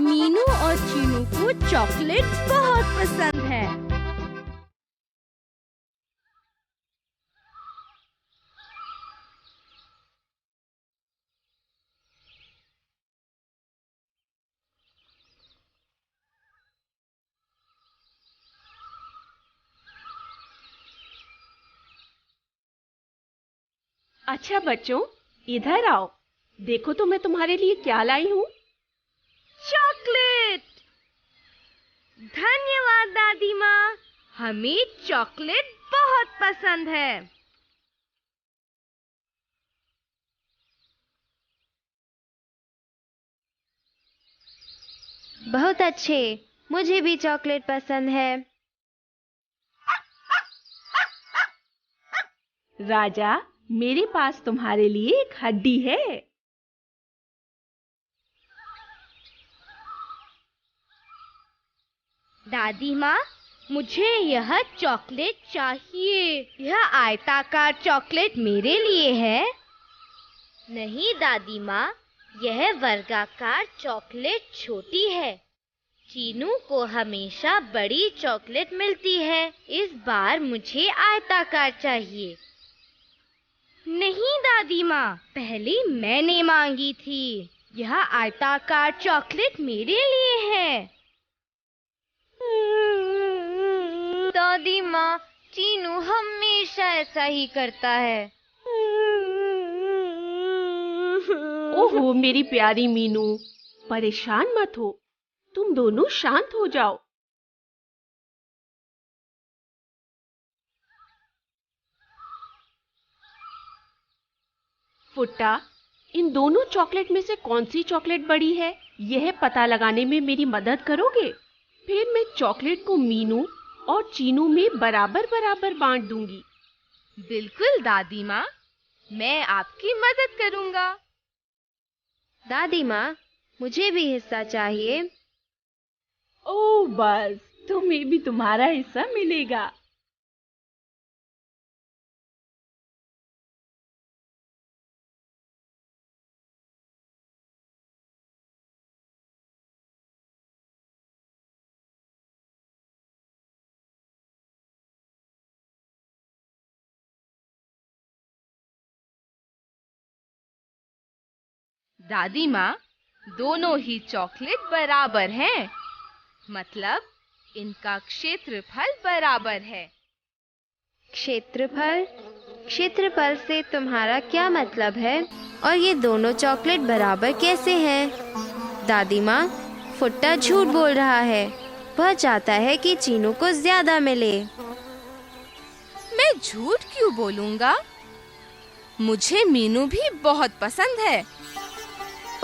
मीनू और चीनू को चॉकलेट बहुत पसंद है। अच्छा बच्चों, इधर आओ। देखो तो मैं तुम्हारे लिए क्या लाई हूँ। चॉकलेट! धन्यवाद दादी माँ, हमें चॉकलेट बहुत पसंद है। बहुत अच्छे, मुझे भी चॉकलेट पसंद है। राजा, मेरे पास तुम्हारे लिए एक हड्डी है। दादी माँ, मुझे यह चॉकलेट चाहिए। यह आयताकार चॉकलेट मेरे लिए है। नहीं दादी माँ, यह वर्गाकार चॉकलेट छोटी है। चीनू को हमेशा बड़ी चॉकलेट मिलती है, इस बार मुझे आयताकार चाहिए। नहीं दादी माँ, पहले मैंने मांगी थी। यह आयताकार चॉकलेट मेरे लिए है। दादी माँ, चीनू हमेशा ऐसा ही करता है। ओहो मेरी प्यारी मीनू, परेशान मत हो। तुम दोनों शांत हो जाओ। फुट्टा, इन दोनों चॉकलेट में से कौन सी चॉकलेट बड़ी है, यह पता लगाने में मेरी मदद करोगे? फिर मैं चॉकलेट को मीनू और चीनू में बराबर बराबर बांट दूंगी। बिल्कुल दादी माँ, मैं आपकी मदद करूँगा। दादी माँ, मुझे भी हिस्सा चाहिए। ओह बस, तुम्हें भी तुम्हारा हिस्सा मिलेगा। दादी माँ, दोनों ही चॉकलेट बराबर हैं, मतलब इनका क्षेत्रफल बराबर है। क्षेत्रफल? क्षेत्रफल से तुम्हारा क्या मतलब है? और ये दोनों चॉकलेट बराबर कैसे हैं? दादी माँ, फुट्टा झूठ बोल रहा है। वह चाहता है कि चीनू को ज्यादा मिले। मैं झूठ क्यों बोलूँगा? मुझे मीनू भी बहुत पसंद है।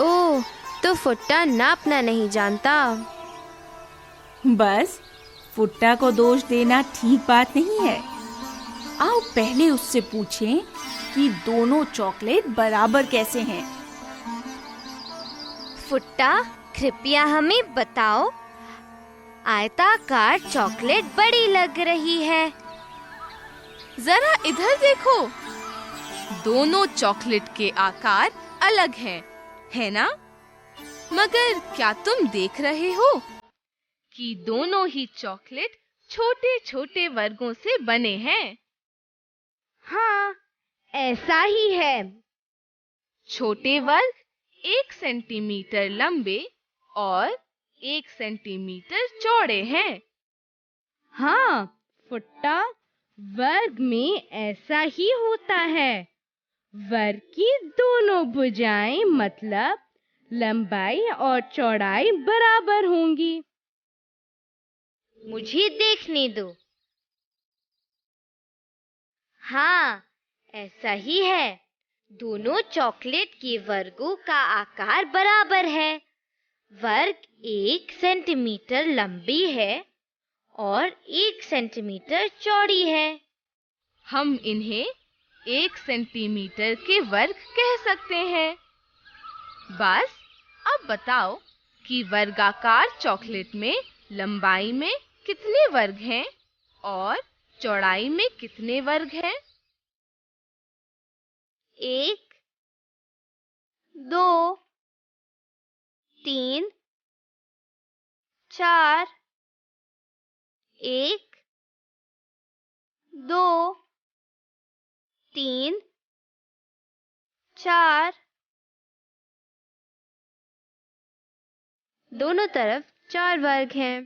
ओह, तो फुट्टा नापना नहीं जानता। बस, फुट्टा को दोष देना ठीक बात नहीं है। आओ पहले उससे पूछें कि दोनों चॉकलेट बराबर कैसे हैं। फुट्टा, कृपया हमें बताओ। आयताकार चॉकलेट बड़ी लग रही है। जरा इधर देखो। दोनों चॉकलेट के आकार अलग हैं, है ना? मगर क्या तुम देख रहे हो कि दोनों ही चॉकलेट छोटे-छोटे वर्गों से बने हैं? हाँ, ऐसा ही है। छोटे वर्ग 1 सेंटीमीटर लंबे और 1 सेंटीमीटर चौड़े हैं। हाँ, फुट्टा, वर्ग में ऐसा ही होता है। वर्ग की दोनों भुजाएं मतलब लंबाई और चौड़ाई बराबर होंगी। मुझे देखने दो। हाँ, ऐसा ही है। दोनों चॉकलेट के वर्गों का आकार बराबर है। वर्ग 1 सेंटीमीटर लंबी है और 1 सेंटीमीटर चौड़ी है। हम इन्हें 1 सेंटीमीटर के वर्ग कह सकते हैं। बस, अब बताओ कि वर्गाकार चॉकलेट में लंबाई में कितने वर्ग हैं और चौड़ाई में कितने वर्ग हैं? 1, 2, 3, 4 1 2 3 4 दोनों तरफ 4 वर्ग हैं।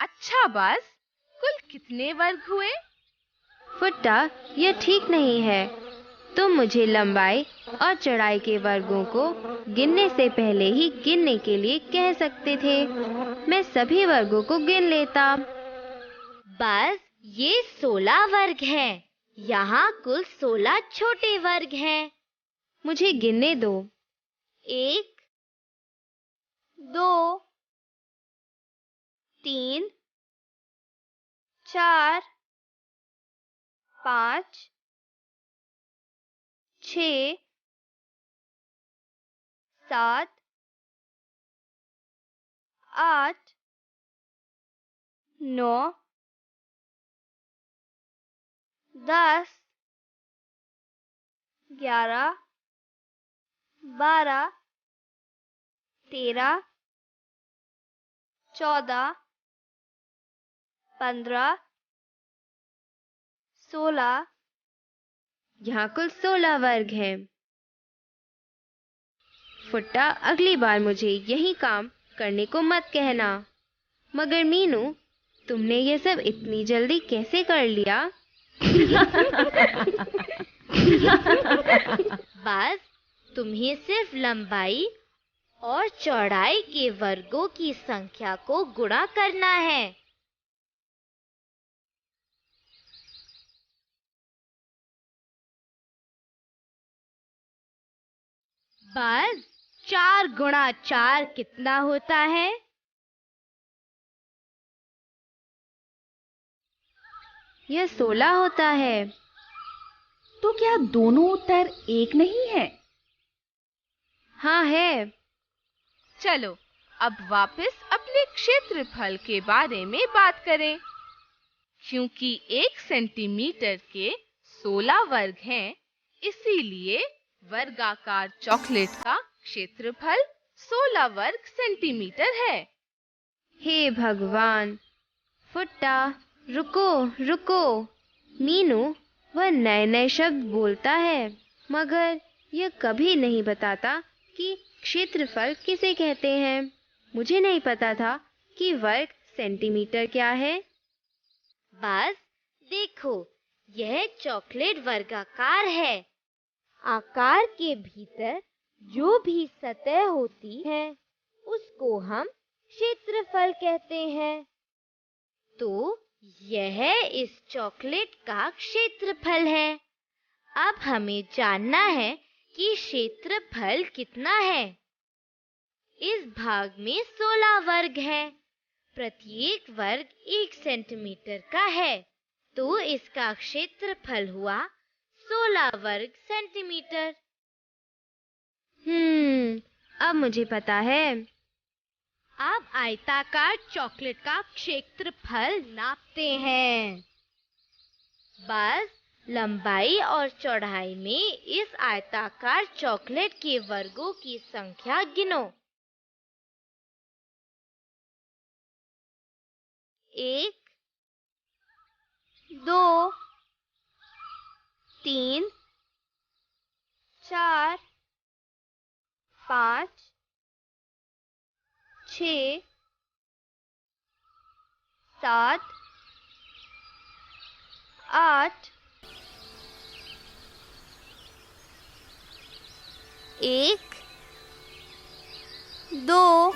अच्छा बस, कुल कितने वर्ग हुए? फुट्टा, यह ठीक नहीं है। तुम मुझे लंबाई और चौड़ाई के वर्गों को गिनने से पहले ही गिनने के लिए कह सकते थे। मैं सभी वर्गों को गिन लेता। बस ये 16 वर्ग हैं। यहाँ कुल 16 छोटे वर्ग हैं। मुझे गिनने दो। 1 2 3 4 5 6 7 8 9 10 11 12 13 14 15 16। यहाँ कुल 16 वर्ग हैं। फुट्टा, अगली बार मुझे यही काम करने को मत कहना। मगर मीनू, तुमने ये सब इतनी जल्दी कैसे कर लिया? बस तुम्हें सिर्फ लंबाई और चौड़ाई के वर्गों की संख्या को गुणा करना है। बस 4 गुणा 4 कितना होता है? यह 16 होता है। तो क्या दोनों उत्तर एक नहीं है? हाँ है। चलो अब वापस अपने क्षेत्रफल के बारे में बात करें। क्योंकि 1 सेंटीमीटर के 16 वर्ग हैं, इसीलिए वर्गाकार चॉकलेट का क्षेत्रफल 16 वर्ग सेंटीमीटर है। हे भगवान! फुट्टा, रुको रुको। मीनू, वह नए नए शब्द बोलता है, मगर यह कभी नहीं बताता कि क्षेत्रफल किसे कहते हैं। मुझे नहीं पता था कि वर्ग सेंटीमीटर क्या है। बस देखो, यह चॉकलेट वर्गाकार है। आकार के भीतर जो भी सतह होती है उसको हम क्षेत्रफल कहते हैं। तो यह इस चॉकलेट का क्षेत्रफल है। अब हमें जानना है कि क्षेत्रफल कितना है। इस भाग में 16 वर्ग हैं। प्रत्येक वर्ग 1 सेंटीमीटर का है, तो इसका क्षेत्रफल हुआ 16 वर्ग सेंटीमीटर। अब मुझे पता है। अब आयताकार चॉकलेट का क्षेत्रफल नापते हैं। बस लंबाई और चौड़ाई में इस आयताकार चॉकलेट के वर्गों की संख्या गिनो। 1 2 3 4 5 6 7 8 1 2।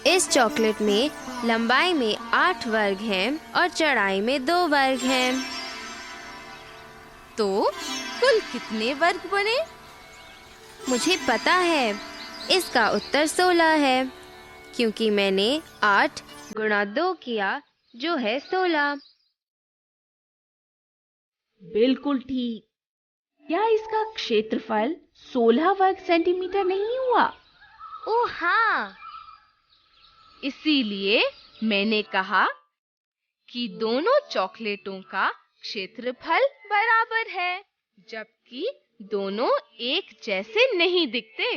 इस चॉकलेट में लंबाई में 8 वर्ग हैं और चौड़ाई में 2 वर्ग हैं। तो कुल कितने वर्ग बने? मुझे पता है। इसका उत्तर 16 है, क्योंकि मैंने 8 गुणा 2 किया, जो है 16। बिल्कुल ठीक। क्या इसका क्षेत्रफल 16 वर्ग सेंटीमीटर नहीं हुआ? ओह हाँ, इसीलिए मैंने कहा कि दोनों चॉकलेटों का क्षेत्रफल बराबर है, जबकि दोनों एक जैसे नहीं दिखते।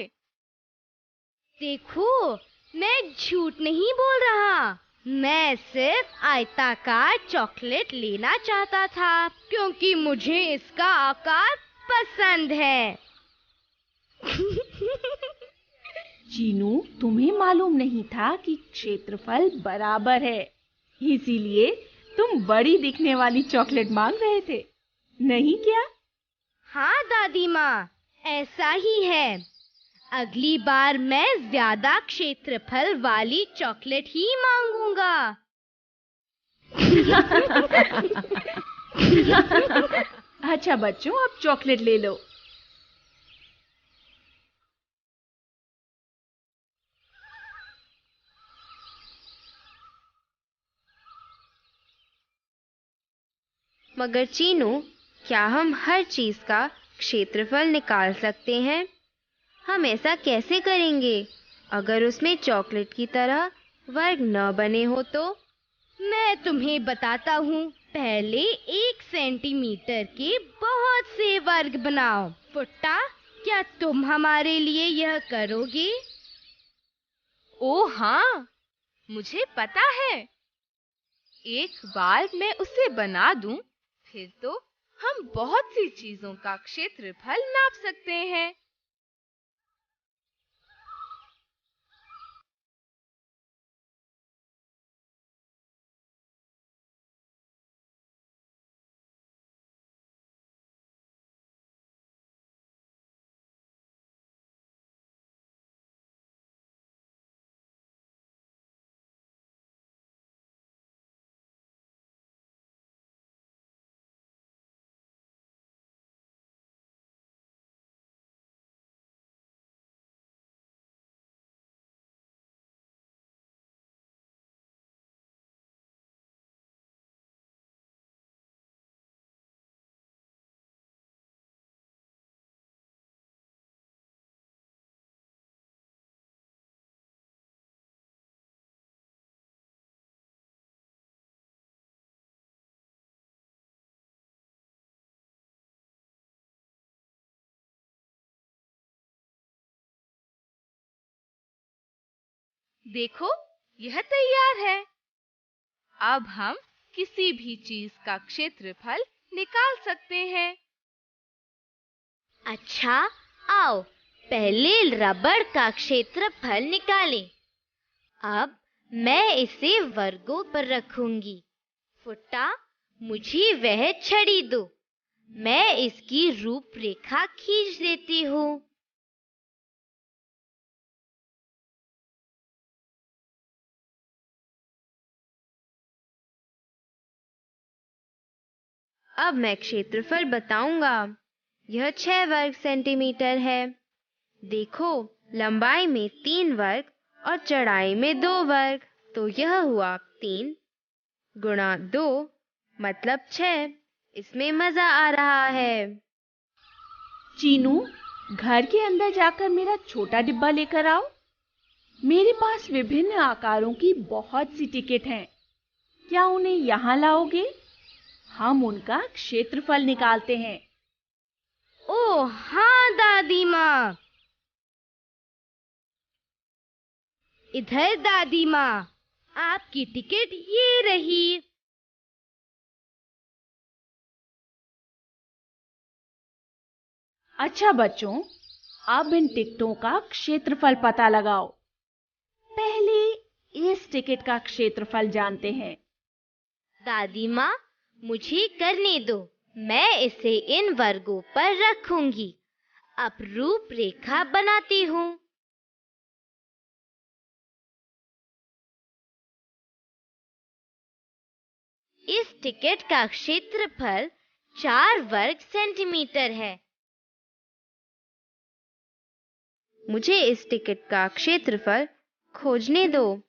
देखो मैं झूठ नहीं बोल रहा। मैं सिर्फ आयताकार चॉकलेट लेना चाहता था क्योंकि मुझे इसका आकार पसंद है। चीनू, तुम्हें मालूम नहीं था कि क्षेत्रफल बराबर है, इसीलिए तुम बड़ी दिखने वाली चॉकलेट मांग रहे थे, नहीं क्या? हाँ दादी माँ, ऐसा ही है। अगली बार मैं ज्यादा क्षेत्रफल वाली चॉकलेट ही मांगूंगा। अच्छा बच्चों, अब चॉकलेट ले लो। मगर चीनू, क्या हम हर चीज का क्षेत्रफल निकाल सकते हैं? हम ऐसा कैसे करेंगे अगर उसमें चॉकलेट की तरह वर्ग न बने हो तो? मैं तुम्हें बताता हूँ। पहले 1 सेंटीमीटर के बहुत से वर्ग बनाओ। फुट्टा, क्या तुम हमारे लिए यह करोगे? ओ हाँ, मुझे पता है। एक बार मैं उसे बना दूं, फिर तो हम बहुत सी चीजों का क्षेत्रफल नाप सकते हैं। देखो, यह तैयार है। अब हम किसी भी चीज का क्षेत्रफल निकाल सकते हैं। अच्छा, आओ पहले रबड़ का क्षेत्रफल निकालें। अब मैं इसे वर्गों पर रखूंगी। फुट्टा, मुझे वह छड़ी दो। मैं इसकी रूपरेखा खींच देती हूँ। अब मैं क्षेत्रफल बताऊंगा। यह 6 वर्ग सेंटीमीटर है। देखो, लंबाई में 3 वर्ग और चौड़ाई में 2 वर्ग, तो यह हुआ 3 गुणा 2 मतलब 6। इसमें मजा आ रहा है। चीनू, घर के अंदर जाकर मेरा छोटा डिब्बा लेकर आओ। मेरे पास विभिन्न आकारों की बहुत सी टिकट हैं। क्या उन्हें यहाँ लाओगे? हम उनका क्षेत्रफल निकालते हैं। ओह हाँ दादी माँ। इधर दादी माँ, आपकी टिकट ये रही। अच्छा बच्चों, अब इन टिकटों का क्षेत्रफल पता लगाओ। पहले इस टिकट का क्षेत्रफल जानते हैं। दादी माँ, मुझे करने दो। मैं इसे इन वर्गों पर रखूंगी। अब रूपरेखा बनाती हूँ। इस टिकट का क्षेत्रफल 4 वर्ग सेंटीमीटर है। मुझे इस टिकट का क्षेत्रफल खोजने दो।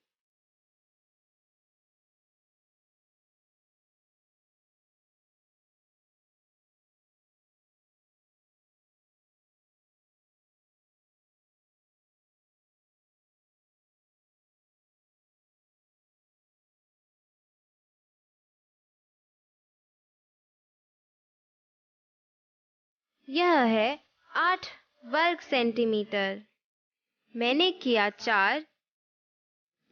यह है 8 वर्ग सेंटीमीटर। मैंने किया 4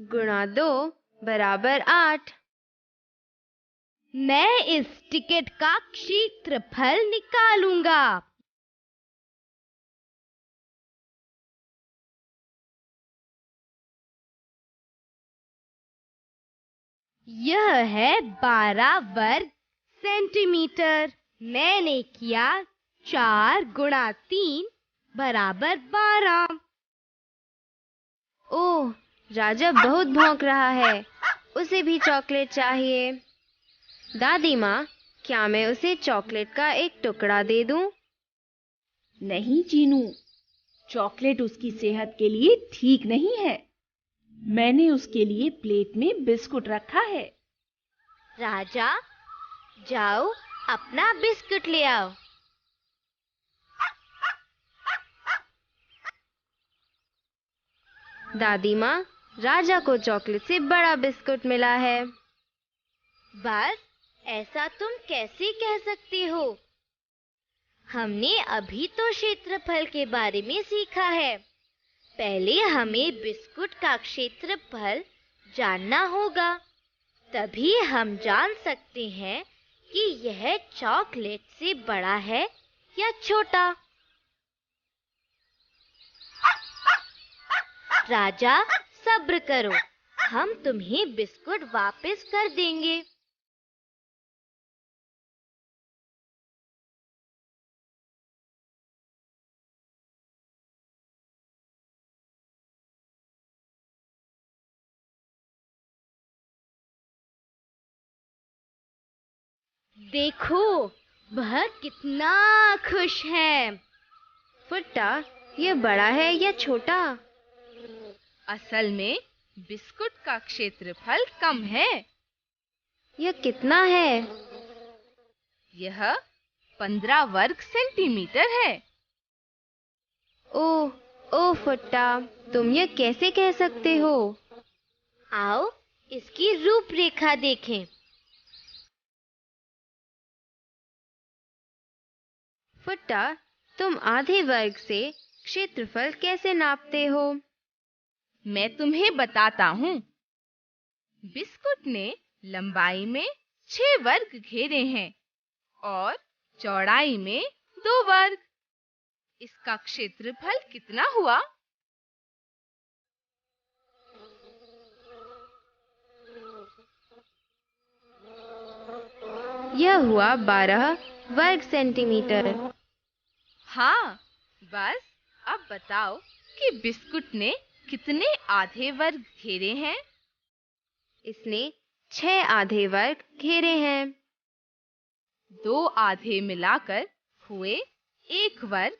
गुणा 2 बराबर 8। मैं इस टिकट का क्षेत्रफल निकालूंगा। यह है 12 वर्ग सेंटीमीटर। मैंने किया 4 गुणा 3 बराबर 12। ओह, राजा बहुत भौंक रहा है। उसे भी चॉकलेट चाहिए। दादी माँ, क्या मैं उसे चॉकलेट का एक टुकड़ा दे दूं? नहीं चीनू, चॉकलेट उसकी सेहत के लिए ठीक नहीं है। मैंने उसके लिए प्लेट में बिस्कुट रखा है। राजा, जाओ अपना बिस्कुट ले आओ। दादी माँ, राजा को चॉकलेट से बड़ा बिस्कुट मिला है। बस ऐसा तुम कैसे कह सकते हो? हमने अभी तो क्षेत्रफल के बारे में सीखा है। पहले हमें बिस्कुट का क्षेत्रफल जानना होगा, तभी हम जान सकते हैं कि यह चॉकलेट से बड़ा है या छोटा। राजा, सब्र करो, हम तुम्हें बिस्कुट वापस कर देंगे। देखो, वह कितना खुश है। फुट्टा, ये बड़ा है या छोटा? असल में बिस्कुट का क्षेत्रफल कम है। यह कितना है? यह 15 वर्ग सेंटीमीटर है। ओह, ओह फुट्टा, तुम ये कैसे कह सकते हो? आओ इसकी रूपरेखा देखें। फुट्टा, तुम आधे वर्ग से क्षेत्रफल कैसे नापते हो? मैं तुम्हें बताता हूँ। बिस्कुट ने लंबाई में 6 वर्ग घेरे हैं और चौड़ाई में 2 वर्ग। इसका क्षेत्रफल कितना हुआ? यह हुआ 12 वर्ग सेंटीमीटर। हाँ, बस अब बताओ कि बिस्कुट ने कितने आधे वर्ग घेरे हैं? इसने 6 आधे वर्ग घेरे हैं। 2 आधे मिलाकर हुए 1 वर्ग।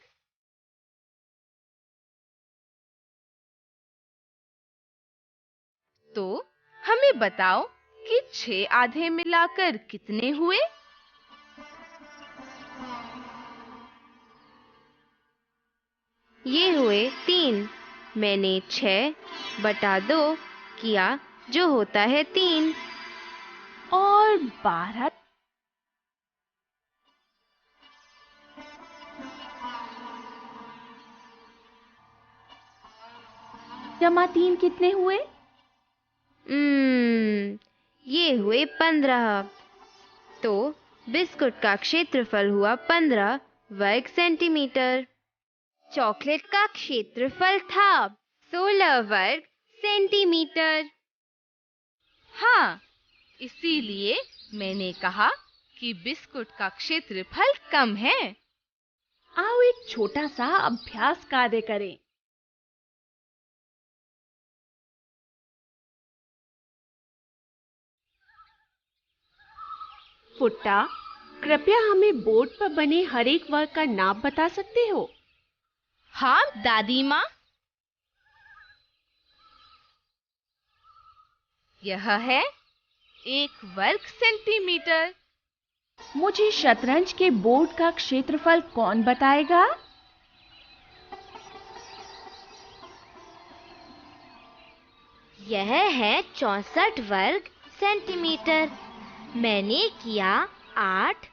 तो हमें बताओ कि 6 आधे मिलाकर कितने हुए? ये हुए 3। मैंने 6 बटा 2 किया, जो होता है 3। और 12 जमा 3 कितने हुए? ये हुए 15। तो बिस्कुट का क्षेत्रफल हुआ 15 वर्ग सेंटीमीटर। चॉकलेट का क्षेत्रफल था 16 वर्ग सेंटीमीटर। हाँ, इसीलिए मैंने कहा कि बिस्कुट का क्षेत्रफल कम है। आओ एक छोटा सा अभ्यास कार्य करें। फुट्टा, कृपया हमें बोर्ड पर बने हर एक वर्ग का नाप बता सकते हो? हाँ दादी माँ, यह है 1 वर्ग सेंटीमीटर। मुझे शतरंज के बोर्ड का क्षेत्रफल कौन बताएगा? यह है 64 वर्ग सेंटीमीटर। मैंने किया 8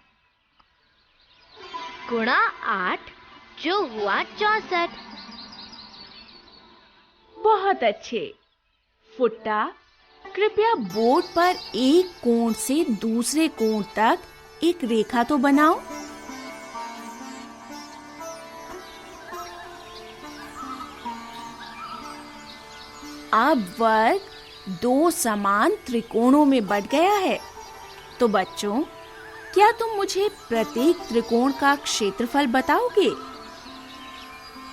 गुणा 8, जो हुआ 64। बहुत अच्छे। फुट्टा, कृपया बोर्ड पर एक कोण से दूसरे कोण तक एक रेखा तो बनाओ। अब वर्ग दो समान त्रिकोणों में बंट गया है। तो बच्चों, क्या तुम मुझे प्रत्येक त्रिकोण का क्षेत्रफल बताओगे?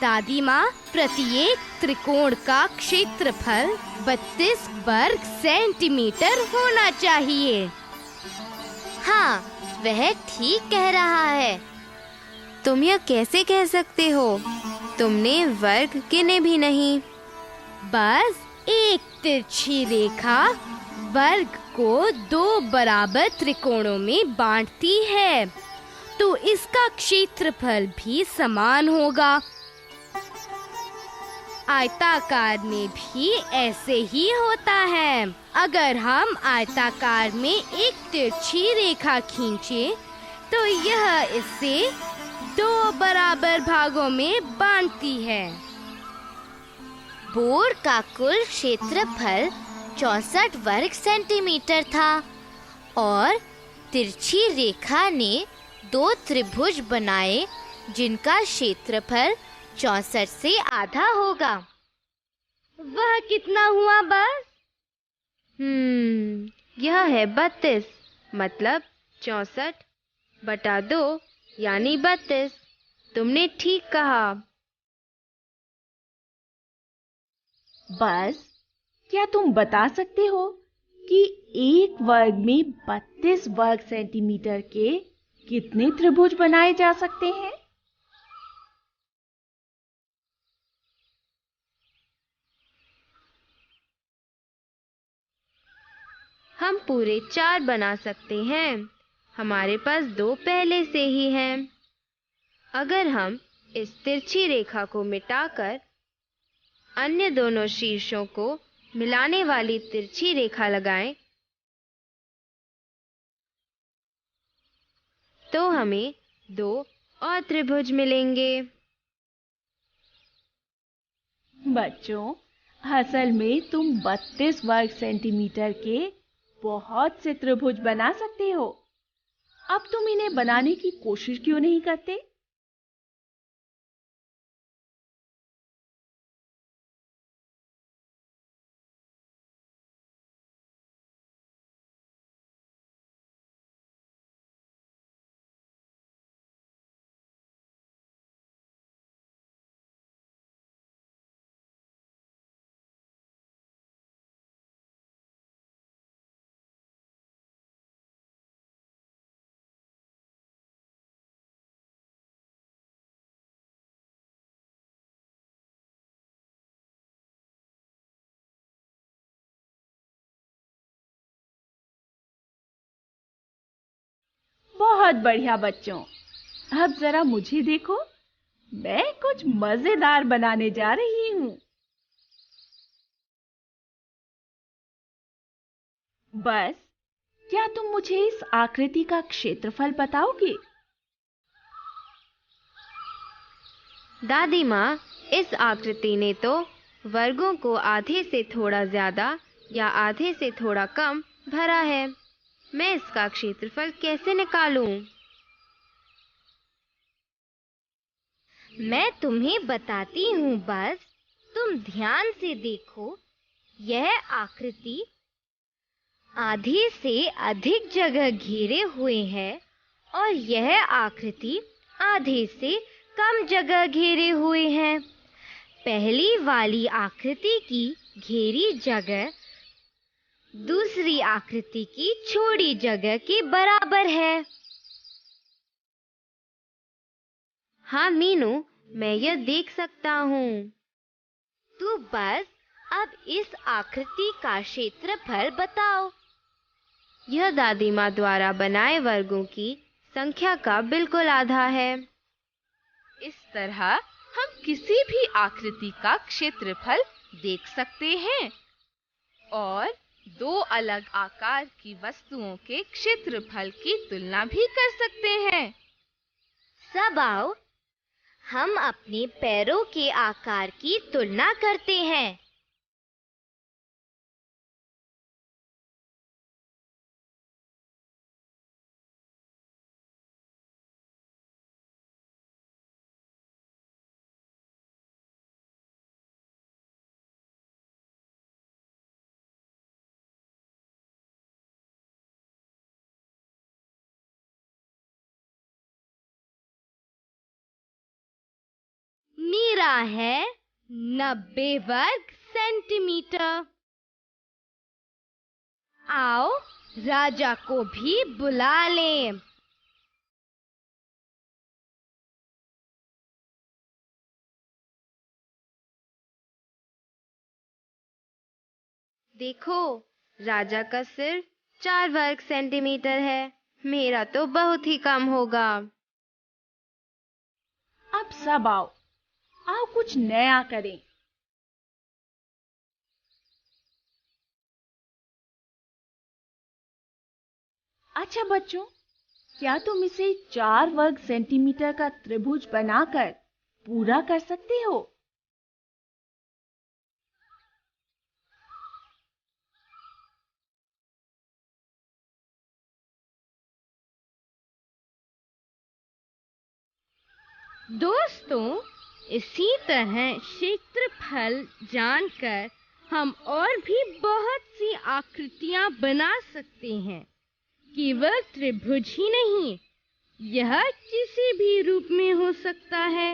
दादी माँ, प्रत्येक त्रिकोण का क्षेत्रफल 32 वर्ग सेंटीमीटर होना चाहिए। हाँ, वह ठीक कह रहा है। तुम यह कैसे कह सकते हो? तुमने वर्ग गिने भी नहीं। बस एक तिरछी रेखा वर्ग को दो बराबर त्रिकोणों में बांटती है, तो इसका क्षेत्रफल भी समान होगा। आयताकार में भी ऐसे ही होता है। अगर हम आयताकार में एक तिरछी रेखा खींचे, तो यह इसे दो बराबर भागों में बांटती है। बोर्ड का कुल क्षेत्रफल 64 वर्ग सेंटीमीटर था और तिरछी रेखा ने दो त्रिभुज बनाए जिनका क्षेत्रफल 64 से आधा होगा। वह कितना हुआ बस? यह है 32, मतलब 64/2 यानी 32। तुमने ठीक कहा। बस, क्या तुम बता सकते हो कि एक वर्ग में 32 वर्ग सेंटीमीटर के कितने त्रिभुज बनाए जा सकते हैं? हम पूरे 4 बना सकते हैं। हमारे पास 2 पहले से ही हैं। अगर हम इस तिरछी रेखा को मिटाकर अन्य दोनों शीर्षों को मिलाने वाली तिरछी रेखा लगाएं, तो हमें 2 और त्रिभुज मिलेंगे। बच्चों, असल में तुम 32 वर्ग सेंटीमीटर के बहुत से त्रिभुज बना सकते हो। अब तुम इन्हें बनाने की कोशिश क्यों नहीं करते? बहुत बढ़िया बच्चों। अब जरा मुझे देखो, मैं कुछ मजेदार बनाने जा रही हूँ। बस, क्या तुम मुझे इस आकृति का क्षेत्रफल बताओगे? दादी माँ, इस आकृति ने तो वर्गों को आधे से थोड़ा ज्यादा या आधे से थोड़ा कम भरा है। मैं इसका क्षेत्रफल कैसे निकालूं? मैं तुम्हें बताती हूँ, बस तुम ध्यान से देखो। यह आकृति आधे से अधिक जगह घेरे हुए है और यह आकृति आधे से कम जगह घेरे हुए हैं। पहली वाली आकृति की घेरी जगह दूसरी आकृति की छोड़ी जगह के बराबर है। हाँ मीनू, मैं यह देख सकता हूँ। तू बस अब इस आकृति का क्षेत्रफल बताओ। यह दादी माँ द्वारा बनाए वर्गों की संख्या का बिल्कुल आधा है। इस तरह हम किसी भी आकृति का क्षेत्रफल देख सकते हैं और दो अलग आकार की वस्तुओं के क्षेत्रफल की तुलना भी कर सकते हैं। सब आओ, हम अपने पैरों के आकार की तुलना करते हैं। दूसरा है 90 वर्ग सेंटीमीटर। आओ राजा को भी बुला लें। देखो, राजा का सिर 4 वर्ग सेंटीमीटर है। मेरा तो बहुत ही कम होगा। अब सब आओ कुछ नया करें। अच्छा बच्चों, क्या तुम इसे 4 वर्ग सेंटीमीटर का त्रिभुज बनाकर पूरा कर सकते हो? दोस्तों, इसी तरह क्षेत्रफल जानकर हम और भी बहुत सी आकृतियां बना सकते हैं। केवल त्रिभुज ही नहीं, यह किसी भी रूप में हो सकता है।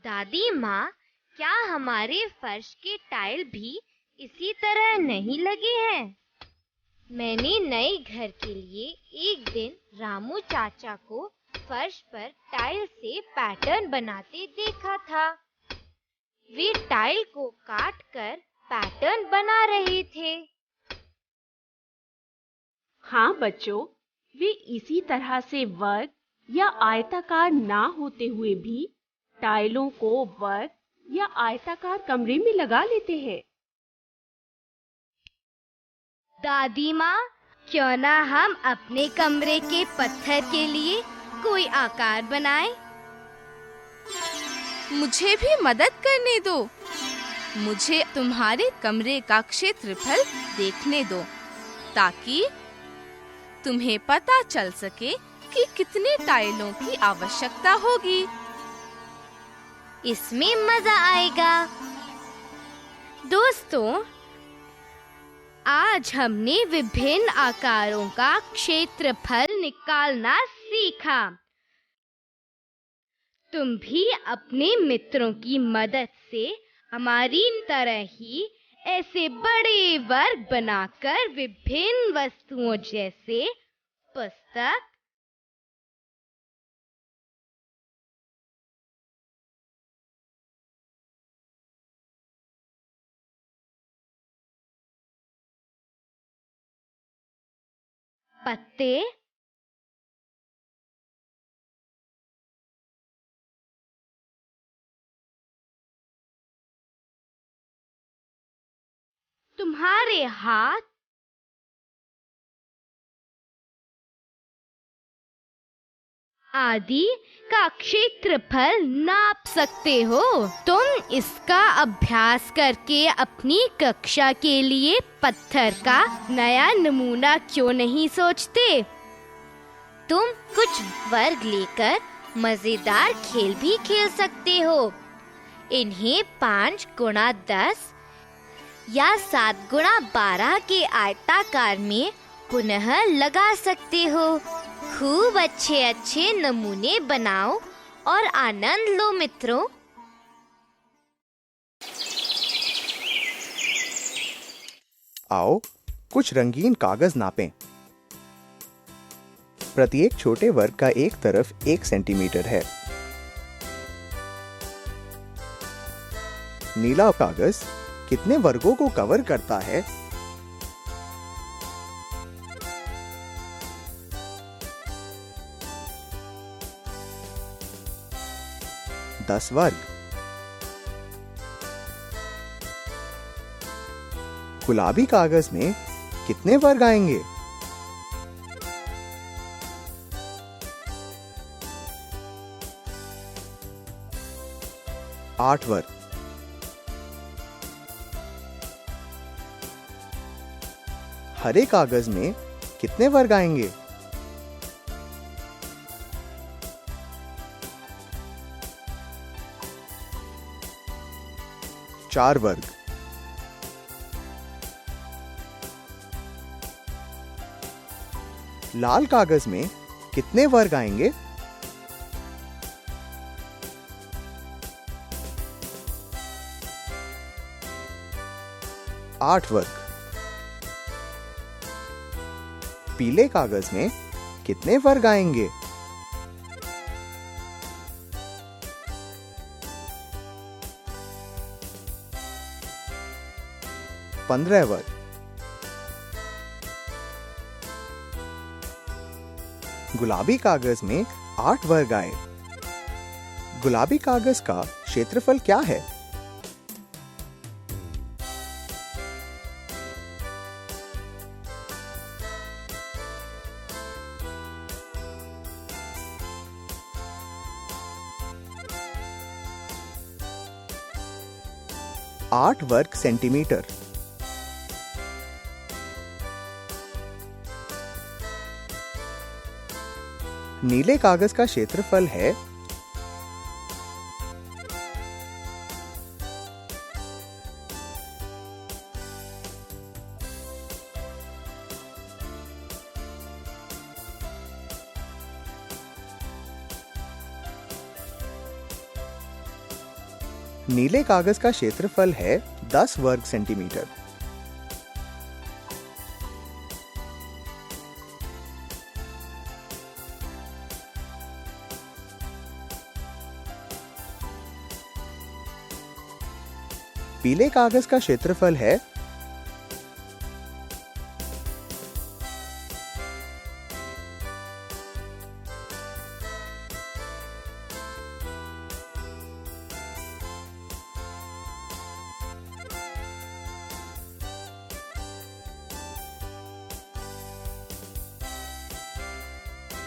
दादी माँ, क्या हमारे फर्श के टाइल भी इसी तरह नहीं लगे हैं? मैंने नए घर के लिए एक दिन रामू चाचा को फर्श पर टाइल से पैटर्न बनाते देखा था। वे टाइल को काटकर पैटर्न बना रहे थे। हाँ बच्चों, वे इसी तरह से वर्ग या आयताकार ना होते हुए भी टाइलों को वर्ग या आयताकार कमरे में लगा लेते हैं। दादी माँ, क्यों ना हम अपने कमरे के पत्थर के लिए कोई आकार बनाएं? मुझे भी मदद करने दो। मुझे तुम्हारे कमरे का क्षेत्रफल देखने दो, ताकि तुम्हें पता चल सके कि कितने टाइलों की आवश्यकता होगी। इसमें मजा आएगा। दोस्तों, आज हमने विभिन्न आकारों का क्षेत्रफल निकालना सीखा। तुम भी अपने मित्रों की मदद से हमारी तरह ही ऐसे बड़े वर्ग बनाकर विभिन्न वस्तुओं जैसे पुस्तक, पत्ते, तुम्हारे हाथ, आदि का क्षेत्रफल नाप सकते हो। तुम इसका अभ्यास करके अपनी कक्षा के लिए पत्थर का नया नमूना क्यों नहीं सोचते? तुम कुछ वर्ग लेकर मजेदार खेल भी खेल सकते हो। इन्हें 5 गुणा 10 या 7 गुणा 12 के आयताकार में पुनः लगा सकते हो। खूब अच्छे अच्छे नमूने बनाओ और आनंद लो मित्रों। आओ कुछ रंगीन कागज नापें। प्रत्येक छोटे वर्ग का एक तरफ 1 सेंटीमीटर है। नीला कागज कितने वर्गों को कवर करता है? 10 वर्ग। गुलाबी कागज में कितने वर्ग आएंगे? 8 वर्ग। हरे कागज में कितने वर्ग आएंगे? 4 वर्ग। लाल कागज में कितने वर्ग आएंगे? 8 वर्ग। पीले कागज में कितने वर्ग आएंगे? 15 वर्ग। गुलाबी कागज में 8 वर्ग आए। गुलाबी कागज का क्षेत्रफल क्या है? आठ वर्ग सेंटीमीटर। नीले कागज का क्षेत्रफल है 10 वर्ग सेंटीमीटर।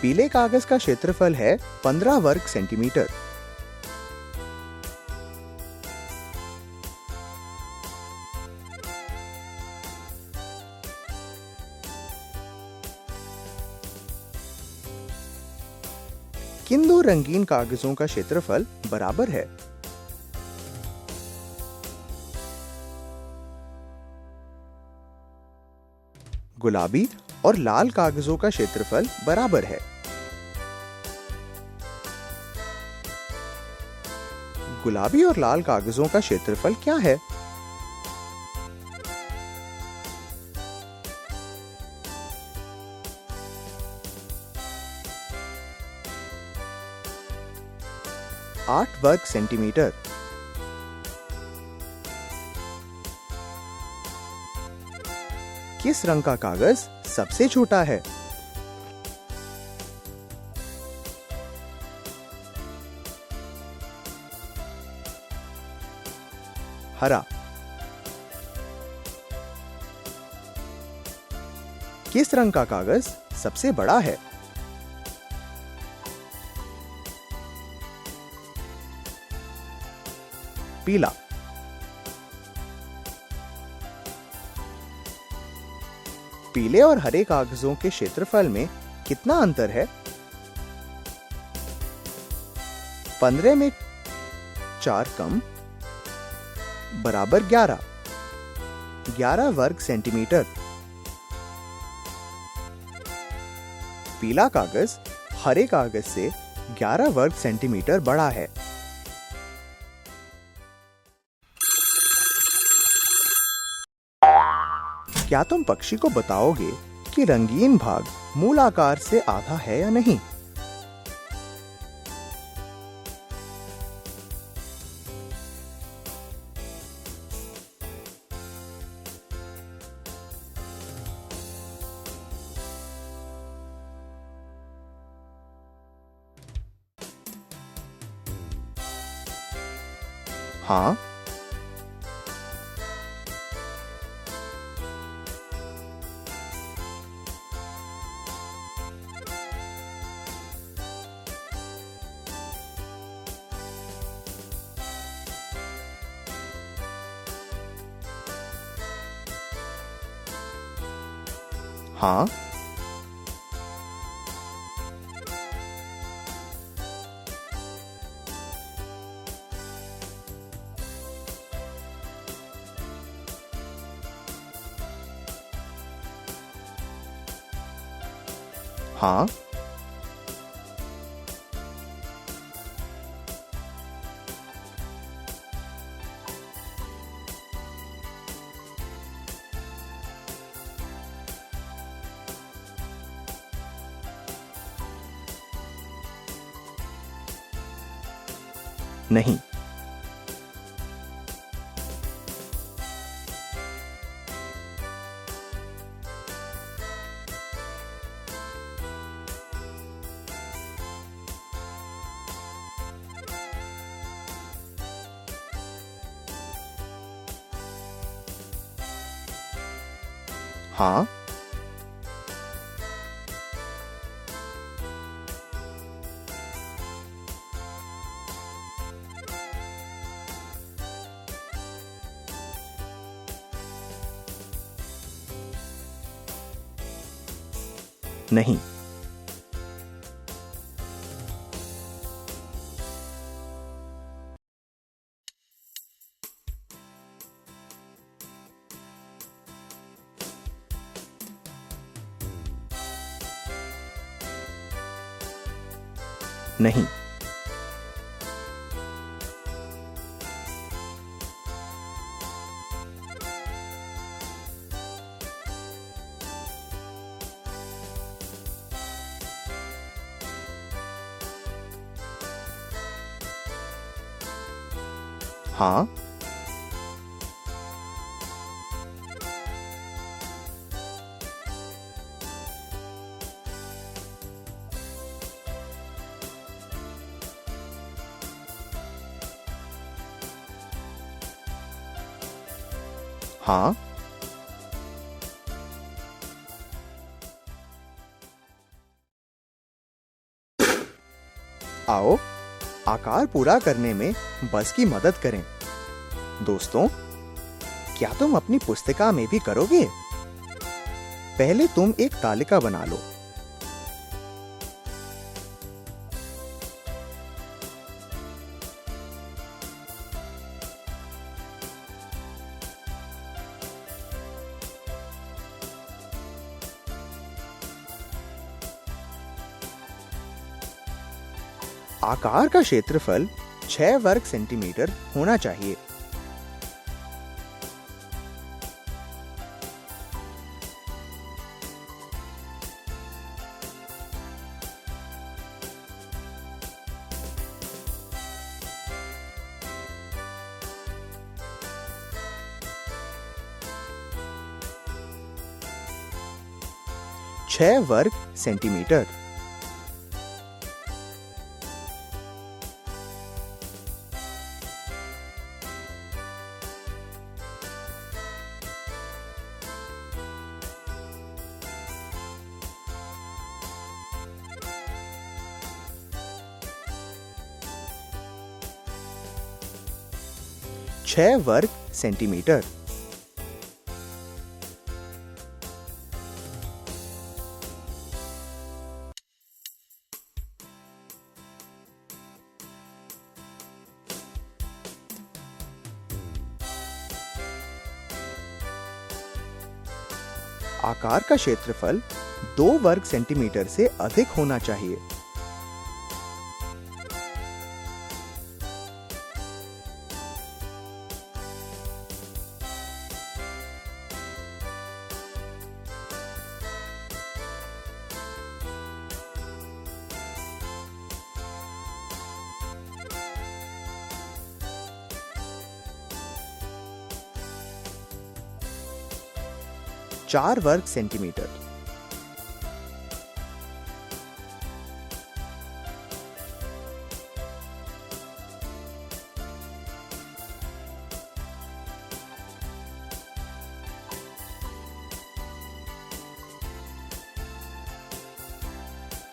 पीले कागज का क्षेत्रफल है 15 वर्ग सेंटीमीटर। किन दो रंगीन कागजों का क्षेत्रफल बराबर है? गुलाबी और लाल कागजों का क्षेत्रफल बराबर है। गुलाबी और लाल कागजों का क्षेत्रफल क्या है? आठ वर्ग सेंटीमीटर। किस रंग का कागज सबसे छोटा है? हरा। किस रंग का कागज सबसे बड़ा है? पीला। पीले और हरे कागजों के क्षेत्रफल में कितना अंतर है? 15 में 4 कम बराबर 11। 11 वर्ग सेंटीमीटर। पीला कागज हरे कागज से 11 वर्ग सेंटीमीटर बड़ा है। क्या तुम पक्षी को बताओगे कि रंगीन भाग मूल आकार से आधा है या नहीं? हाँ, हाँ, हाँ, नहीं। हाँ। नहीं। नहीं। हाँ। हाँ। आओ आकार पूरा करने में बस की मदद करें। दोस्तों, क्या तुम अपनी पुस्तिका में भी करोगे? पहले तुम एक तालिका बना लो। आकार का क्षेत्रफल 6 वर्ग सेंटीमीटर होना चाहिए। छह वर्ग सेंटीमीटर। छह वर्ग सेंटीमीटर। आकार का क्षेत्रफल 2 वर्ग सेंटीमीटर से अधिक होना चाहिए। चार वर्ग सेंटीमीटर।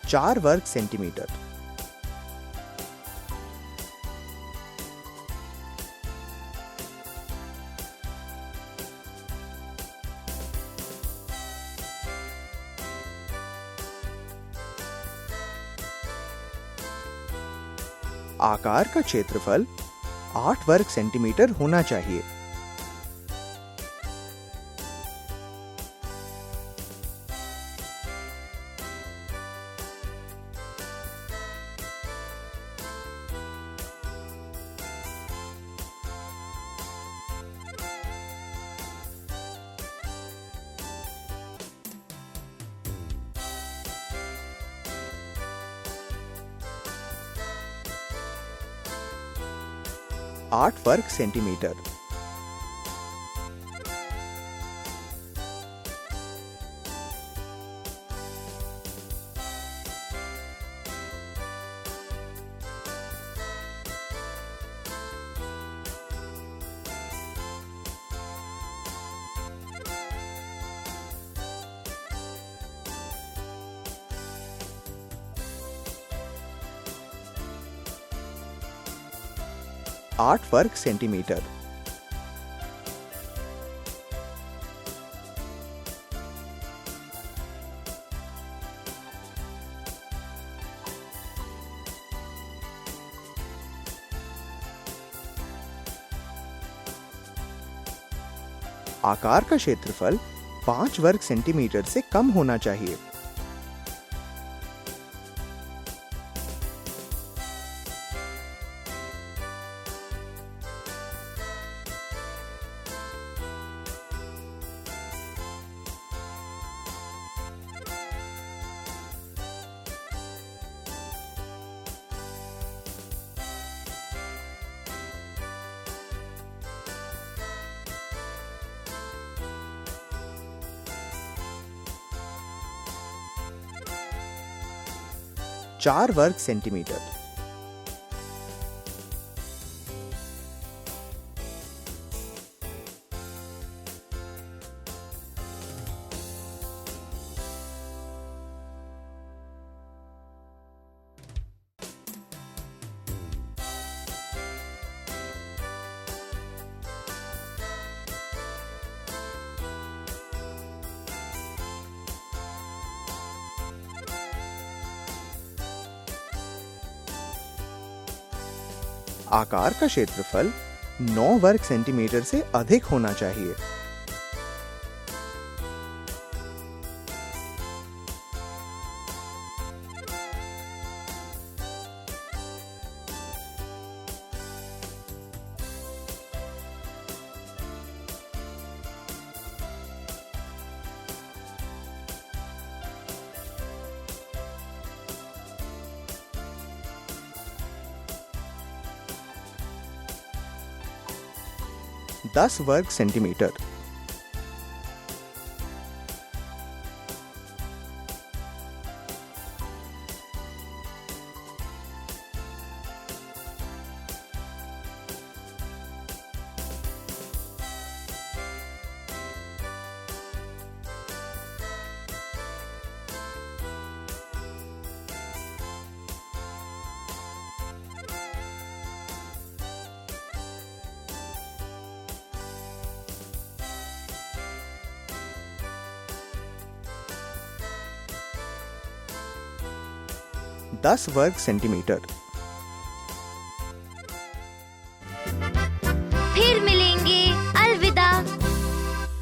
चार वर्ग सेंटीमीटर। आकार का क्षेत्रफल 8 वर्ग सेंटीमीटर होना चाहिए। 8 वर्ग सेंटीमीटर। आठ वर्ग सेंटीमीटर। आकार का क्षेत्रफल 5 वर्ग सेंटीमीटर से कम होना चाहिए। चार वर्ग सेंटीमीटर। आकार का क्षेत्रफल 9 वर्ग सेंटीमीटर से अधिक होना चाहिए। दस वर्ग सेंटीमीटर। दस वर्ग सेंटीमीटर।